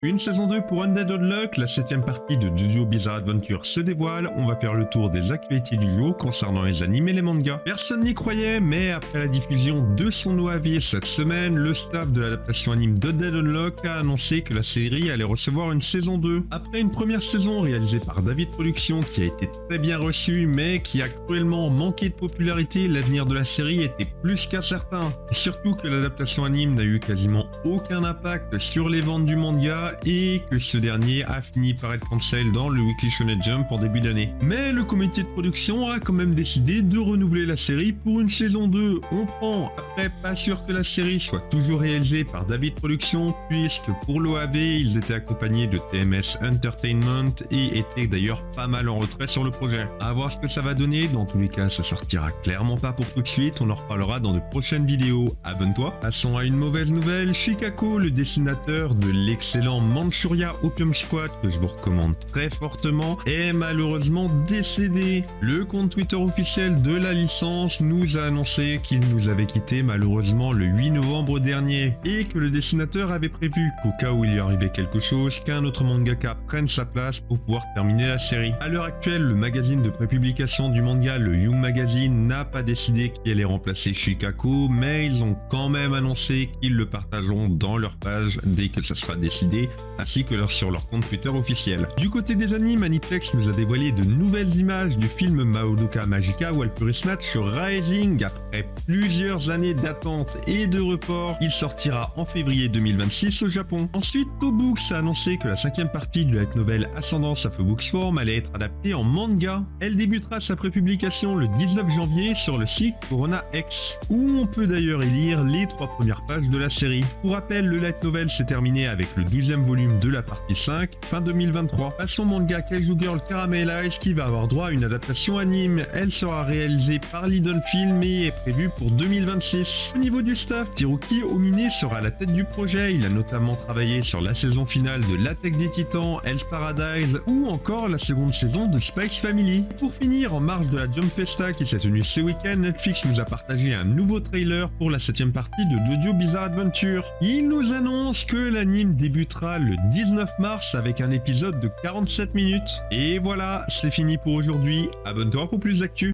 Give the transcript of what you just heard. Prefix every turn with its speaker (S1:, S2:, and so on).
S1: Une saison 2 pour Undead Unluck, la 7ème partie de JoJo Bizarre Adventure se dévoile, on va faire le tour des actualités du jour concernant les animes et les mangas. Personne n'y croyait, mais après la diffusion de son OAV cette semaine, le staff de l'adaptation anime d'Undead Unluck a annoncé que la série allait recevoir une saison 2. Après une première saison réalisée par David Productions qui a été très bien reçue, mais qui a cruellement manqué de popularité, l'avenir de la série était plus qu'incertain. Surtout que l'adaptation anime n'a eu quasiment aucun impact sur les ventes du manga, et que ce dernier a fini par être cancel dans le Weekly Shonen Jump en début d'année. Mais le comité de production a quand même décidé de renouveler la série pour une saison 2. On prend. Après, pas sûr que la série soit toujours réalisée par David Productions, puisque pour l'OAV, ils étaient accompagnés de TMS Entertainment et étaient d'ailleurs pas mal en retrait sur le projet. À voir ce que ça va donner, dans tous les cas, ça sortira clairement pas pour tout de suite, on en reparlera dans de prochaines vidéos. Abonne-toi. Passons à une mauvaise nouvelle, Shikako, le dessinateur de l'excellent Manchuria Opium Squad, que je vous recommande très fortement, est malheureusement décédé. Le compte Twitter officiel de la licence nous a annoncé qu'il nous avait quitté malheureusement le 8 novembre dernier, et que le dessinateur avait prévu qu'au cas où il y arrivait quelque chose, qu'un autre mangaka prenne sa place pour pouvoir terminer la série. À l'heure actuelle, le magazine de prépublication du manga, le Young Magazine, n'a pas décidé qui allait remplacer Shikako, mais ils ont quand même annoncé qu'ils le partageront dans leur page dès que ça sera décidé, ainsi que sur leur compte Twitter officiel. Du côté des animes, Aniplex nous a dévoilé de nouvelles images du film Madoka Magica Walpurgis Match sur Rising. Après plusieurs années d'attente et de report, il sortira en février 2026 au Japon. Ensuite, Tobooks a annoncé que la 5ème partie de la light novel Ascendance of a Book's Form allait être adaptée en manga. Elle débutera sa prépublication le 19 janvier sur le site Corona X, où on peut d'ailleurs y lire les 3 premières pages de la série. Pour rappel, le light novel s'est terminé avec le 12e volume de la partie 5, fin 2023. Passons manga Kaiju Girl Caramel Eyes qui va avoir droit à une adaptation anime. Elle sera réalisée par Lidon Film et est prévue pour 2026. Au niveau du staff, Teruki Omine sera à la tête du projet. Il a notamment travaillé sur la saison finale de l'Attaque des Titans, Hell's Paradise ou encore la seconde saison de Spikes Family. Pour finir, en marge de la Jump Festa qui s'est tenue ce week-end, Netflix nous a partagé un nouveau trailer pour la 7ème partie de JoJo Bizarre Adventure. Il nous annonce que l'anime débutera le 19 mars avec un épisode de 47 minutes. Et voilà, c'est fini pour aujourd'hui. Abonne-toi pour plus d'actu.